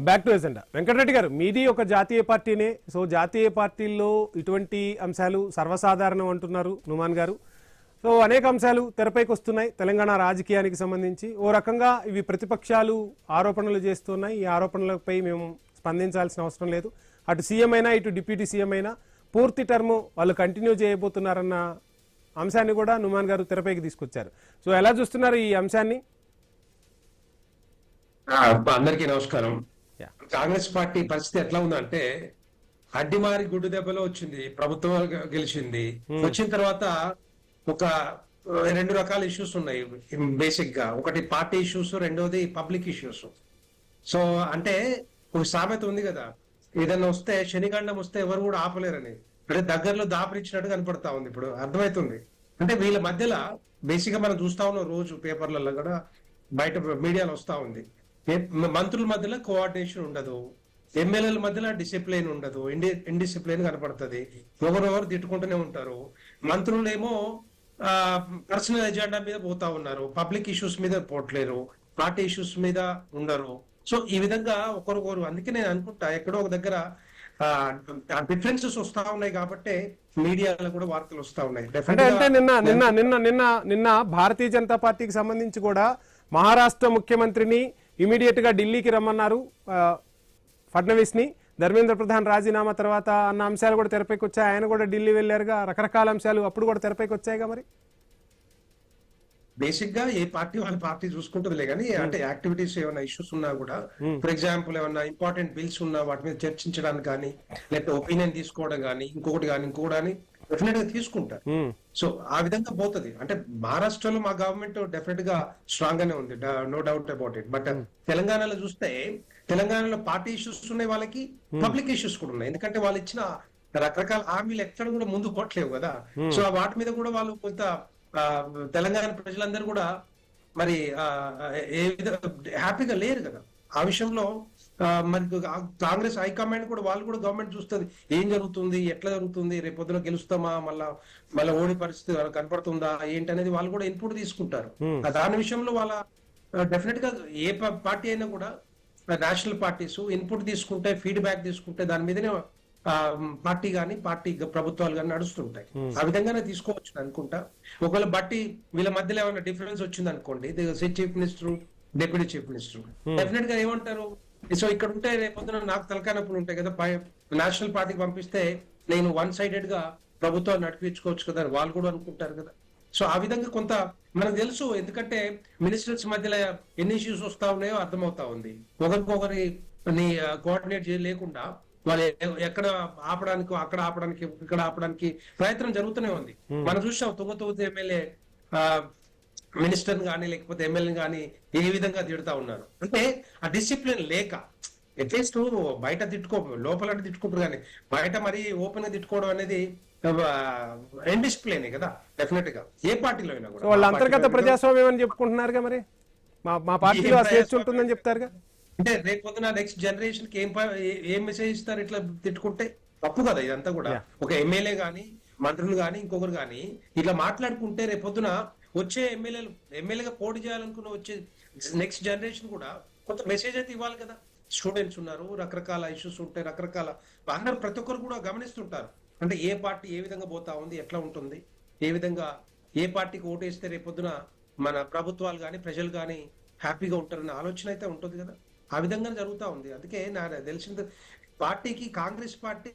Back to agenda. Venkatareddy గారు, మీది ఒక జాతీయ పార్టీనే. సో జాతీయ పార్టీల్లో ఇటువంటి అంశాలు సర్వసాధారణం అంటున్నారు నుమాన్ గారు. సో అనేక అంశాలు తెరపైకి వస్తున్నాయి తెలంగాణ రాజకీయానికి సంబంధించి. ఓ రకంగా ఇవి ప్రతిపక్షాలు ఆరోపణలు చేస్తున్నాయి. ఈ ఆరోపణలపై మేము స్పందించాల్సిన అవసరం లేదు. అటు సీఎం అయినా ఇటు డిప్యూటీ సీఎం అయినా పూర్తి టర్మ్ వాళ్ళు కంటిన్యూ చేయబోతున్నారన్న అంశాన్ని కూడా నుమాన్ గారు తెరపైకి తీసుకొచ్చారు. సో ఎలా చూస్తున్నారు ఈ అంశాన్ని? అందరికీ నమస్కారం. కాంగ్రెస్ పార్టీ పరిస్థితి ఎట్లా ఉందంటే అడ్డిమారి గుడ్డు దెబ్బలో వచ్చింది. ప్రభుత్వం గెలిచింది. వచ్చిన తర్వాత ఒక రెండు రకాల ఇష్యూస్ ఉన్నాయి బేసిక్ గా. ఒకటి పార్టీ ఇష్యూస్, రెండోది పబ్లిక్ ఇష్యూస్. సో అంటే ఒక సామెత ఉంది కదా, ఏదైనా వస్తే శనిగండం వస్తే ఎవరు కూడా ఆపలేరని. అంటే దగ్గరలో దాపరిచ్చినట్టు కనపడతా ఉంది. ఇప్పుడు అర్థమవుతుంది. అంటే వీళ్ళ మధ్యలో బేసిక్ గా మనం చూస్తా ఉన్నాం, రోజు పేపర్లలో కూడా బయట మీడియాలో వస్తా ఉంది. మంత్రుల మధ్యలో కోఆర్డినేషన్ ఉండదు, ఎమ్మెల్యేల మధ్యలో డిసిప్లిన్ ఉండదు, ఇండిసిప్లిన్ కనపడుతుంది. ఎవరెవరు తిట్టుకుంటూనే ఉంటారు. మంత్రులేమో పర్సనల్ ఎజెండా మీద పోతా ఉన్నారు, పబ్లిక్ ఇష్యూస్ మీద పోట్లేరు, పార్టీ ఇష్యూస్ మీద ఉండరు. సో ఈ విధంగా ఒకరికొకరు. అందుకే నేను అనుకుంటా ఎక్కడో ఒక దగ్గర డిఫరెన్సెస్ వస్తా ఉన్నాయి కాబట్టి మీడియాలో కూడా వార్తలు వస్తా ఉన్నాయి. అంటే నిన్న భారతీయ జనతా పార్టీకి సంబంధించి కూడా మహారాష్ట్ర ముఖ్యమంత్రిని ఇమీడియట్ గా ఢిల్లీకి రమ్మన్నారు ఫడ్నవీస్ ని. ధర్మేంద్ర ప్రధాన్ రాజీనామా తర్వాత అన్న అంశాలు కూడా తెరపైకి వచ్చాయి. ఆయన కూడా ఢిల్లీ వెళ్ళారుగా. రకరకాల అంశాలు అప్పుడు కూడా తెరపైకి వచ్చాయిగా. మరి బేసిక్ గా ఏ పార్టీ వాళ్ళ పార్టీ చూసుకుంటుందిలే కానీ, అంటే యాక్టివిటీస్ ఏమైనా ఇష్యూస్ ఉన్నా కూడా, ఫర్ ఎగ్జాంపుల్ ఏమైనా ఇంపార్టెంట్ బిల్స్ ఉన్నా వాటి మీద చర్చించడానికి కానీ, లేకపోతే ఒపీనియన్ తీసుకోవడం కానీ, ఇంకొకటి కానీ డెఫినెట్ గా తీసుకుంటారు. సో ఆ విధంగా పోతుంది. అంటే మహారాష్ట్రలో మా గవర్నమెంట్ డెఫినెట్ గా స్ట్రాంగ్ గానే ఉంది, no doubt about it. But తెలంగాణలో చూస్తే తెలంగాణలో పార్టీ ఇష్యూస్ ఉన్నాయి, వాళ్ళకి పబ్లిక్ ఇష్యూస్ కూడా ఉన్నాయి. ఎందుకంటే వాళ్ళు ఇచ్చిన రకరకాల హామీలు ఎక్కడ కూడా ముందు పోట్లేవు కదా. సో వాటి మీద కూడా వాళ్ళు కొంత తెలంగాణ ప్రజలందరూ కూడా మరి ఏ విధంగా హ్యాపీగా లేరు కదా ఆ విషయంలో. మరి కాంగ్రెస్ హైకమాండ్ కూడా వాళ్ళు కూడా గవర్నమెంట్ చూస్తుంది ఏం జరుగుతుంది, ఎట్లా జరుగుతుంది, రేపు పొద్దున గెలుస్తామా, మళ్ళా ఓడి పరిస్థితి కనపడుతుందా ఏంటి అనేది వాళ్ళు కూడా ఇన్పుట్ తీసుకుంటారు. దాని విషయంలో వాళ్ళ డెఫినెట్ గా ఏ పార్టీ అయినా కూడా నేషనల్ పార్టీస్ ఇన్పుట్ తీసుకుంటే, ఫీడ్బ్యాక్ తీసుకుంటే దాని మీదనే పార్టీ కానీ పార్టీ ప్రభుత్వాలు కానీ నడుస్తుంటాయి. ఆ విధంగానే తీసుకోవచ్చు అనుకుంటా. ఒకవేళ బట్టి వీళ్ళ మధ్యలో ఏమైనా డిఫరెన్స్ వచ్చింది అనుకోండి, chief minister, deputy chief minister definite గా ఏమంటారు, సో ఇక్కడ ఉంటే రేపొద్దున నాకు తలకాయ నొప్పులు ఉంటాయి కదా, నేషనల్ పార్టీకి పంపిస్తే నేను వన్ సైడెడ్ గా ప్రభుత్వాన్ని నడిపించుకోవచ్చు కదా అని వాళ్ళు కూడా అనుకుంటారు కదా. సో ఆ విధంగా కొంత మనకు తెలుసు. ఎందుకంటే మినిస్టర్స్ మధ్యలో ఎన్ని ఇష్యూస్ వస్తా ఉన్నాయో అర్థమవుతా ఉంది. ఒకరికొకరి కోఆర్డినేట్ చేయలేకుండా వాళ్ళు ఎక్కడ ఆపడానికి, అక్కడ ఆపడానికి, ఇక్కడ ఆపడానికి ప్రయత్నం జరుగుతూనే ఉంది. మనం చూసాం తుంగతుర్తి ఎమ్మెల్యే మినిస్టర్ గానీ లేకపోతే ఎమ్మెల్యే గానీ ఏ విధంగా తిడుతా ఉన్నారు. అంటే ఆ డిసిప్లిన్ లేక, అట్లీస్ట్ బయట లోపల తిట్టుకుంటారు కానీ బయట మరి ఓపెన్ గా తిట్టుకోవడం అనేది ఇండిసిప్లినే కదా డెఫినెట్ గా ఏ పార్టీలో అయినా కూడా. వాళ్ళ అంతర్గత ప్రజాస్వామ్యం అని చెప్పుకుంటున్నారు మరి, మా పార్టీలో స్వేచ్ఛ ఉంటుందని చెప్తారుగా. అంటే రేపు పొద్దున నెక్స్ట్ జనరేషన్ కి ఏం మెసేజ్ ఇస్తారు ఇట్లా తిట్టుకుంటే? తప్పు కదా ఇదంతా కూడా. ఒక ఎమ్మెల్యే గాని, మంత్రులు గాని, ఇంకొకరు గాని ఇట్లా మాట్లాడుకుంటే రేపు పొద్దున వచ్చే ఎమ్మెల్యేగా పోటీ చేయాలనుకున్న వచ్చే నెక్స్ట్ జనరేషన్ కూడా కొంత మెసేజ్ అయితే ఇవ్వాలి కదా. స్టూడెంట్స్ ఉన్నారు, రకరకాల ఇష్యూస్ ఉంటాయి, రకరకాల అందరూ ప్రతి ఒక్కరు కూడా గమనిస్తుంటారు. అంటే ఏ పార్టీ ఏ విధంగా పోతా ఉంది, ఎట్లా ఉంటుంది, ఏ విధంగా ఏ పార్టీకి ఓటేస్తే రేపొద్దున మన ప్రభుత్వాలు కానీ ప్రజలు కానీ హ్యాపీగా ఉంటారన్న ఆలోచన అయితే ఉంటుంది కదా. ఆ విధంగా జరుగుతూ ఉంది. అందుకే నాకు తెలిసింది పార్టీకి, కాంగ్రెస్ పార్టీ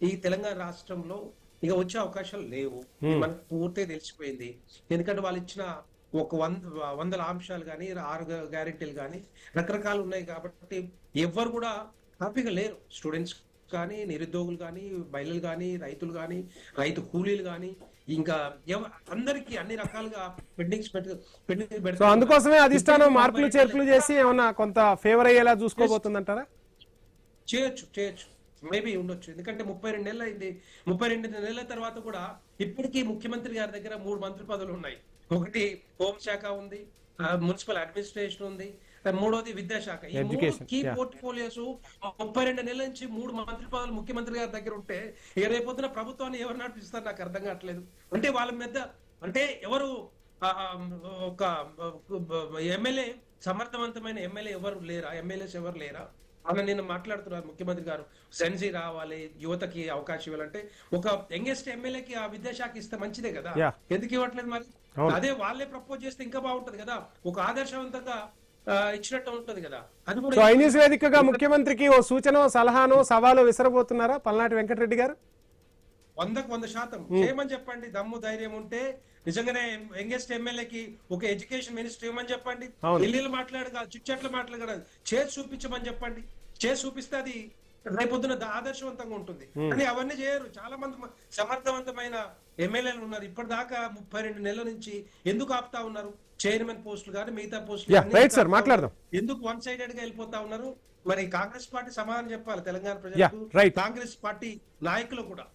ఈ తెలంగాణ రాష్ట్రంలో ఇక వచ్చే అవకాశాలు లేవు, మనకు పూర్తిగా తెలిసిపోయింది. ఎందుకంటే వాళ్ళు ఇచ్చిన ఒక 100 అంశాలు కానీ 6 గ్యారెంటీలు కానీ రకరకాలు ఉన్నాయి కాబట్టి ఎవ్వరు కూడా హ్యాపీగా లేరు. స్టూడెంట్స్ కానీ, నిరుద్యోగులు కానీ, మహిళలు కానీ, రైతులు కానీ, రైతు కూలీలు కానీ, ఇంకా అందరికి అన్ని రకాలుగా పెండింగ్స్ పెడతారు. అందుకోసమే అధిష్టానం మార్పులు చేర్పులు చేసి ఏమన్నా కొంత ఫేవర్ అయ్యేలా చూసుకోబోతుందంటారా? చేయొచ్చు, మేబీ ఉండొచ్చు. ఎందుకంటే 32 నెలలు అయింది. 32 నెలల తర్వాత కూడా ఇప్పటికీ ముఖ్యమంత్రి గారి దగ్గర 3 మంత్రి పదవులు ఉన్నాయి. ఒకటి హోంశాఖ ఉంది, మున్సిపల్ అడ్మినిస్ట్రేషన్ ఉంది, మూడోది విద్యాశాఖ. ఈ కీ పోర్ట్ఫోలియోస్ 32 నెలల నుంచి 3 మంత్రి పదవులు ముఖ్యమంత్రి గారి దగ్గర ఉంటే ఇక రేపొద్దున ప్రభుత్వాన్ని ఎవరు నడిపిస్తారు నాకు అర్థం కావట్లేదు. అంటే వాళ్ళ మీద అంటే ఎవరు ఒక ఎమ్మెల్యే, సమర్థవంతమైన ఎమ్మెల్యే ఎవరు లేరా? ఎమ్మెల్యేస్ ఎవరు లేరా? అలా నేను మాట్లాడుతున్నారు ముఖ్యమంత్రి గారు సెన్సీ రావాలి, యువతకి అవకాశం ఇవ్వాలంటే ఒక యంగెస్ట్ ఎమ్మెల్యేకి ఆ విద్యాశాఖ ఇస్తే మంచిదే కదా, Yeah. ఎందుకు ఇవ్వట్లేదు మరి? అదే వాళ్ళే ప్రపోజ్ చేస్తే ఇంకా బాగుంటది కదా, ఒక ఆదర్శవంతంగా ఇచ్చినట్టు ఉంటది కదా. అది సో కూడా ఐన్యూస్ వేదికగా ముఖ్యమంత్రికి ఓ సూచనో సలహానో సవాలో విసరబోతున్నారా పల్నాటి వెంకటరెడ్డి గారు? 100% చేయమని చెప్పండి. దమ్ము ధైర్యం ఉంటే నిజంగానే యంగెస్ట్ ఎమ్మెల్యేకి ఒక ఎడ్యుకేషన్ మినిస్టర్ ఇవ్వమని చెప్పండి. అవును. ఢిల్లీలో మాట్లాడగా చిట్చట్లు మాట్లాడగా చేసి చూపించమని చెప్పండి. చేసి చూపిస్తే అది రేపొద్దున ఆదర్శవంతంగా ఉంటుంది. కానీ అవన్నీ చేయరు. చాలా మంది సమర్థవంతమైన ఎమ్మెల్యేలు ఉన్నారు. ఇప్పటిదాకా 32 నెలల నుంచి ఎందుకు ఆపుతా ఉన్నారు? చైర్మన్ పోస్టులు కానీ మిగతా పోస్టులు Yeah, కానీ right, ఎందుకు sir. ఆపుతా మాట్లాడదాం. ఉన్నారు? ఎందుకు వన్ సైడెడ్ గా వెళ్ళిపోతా ఉన్నారు? మరి కాంగ్రెస్ పార్టీ సమాధానం చెప్పాలి తెలంగాణ Yeah, ప్రజలకు, right. కాంగ్రెస్ పార్టీ నాయకులు కూడా.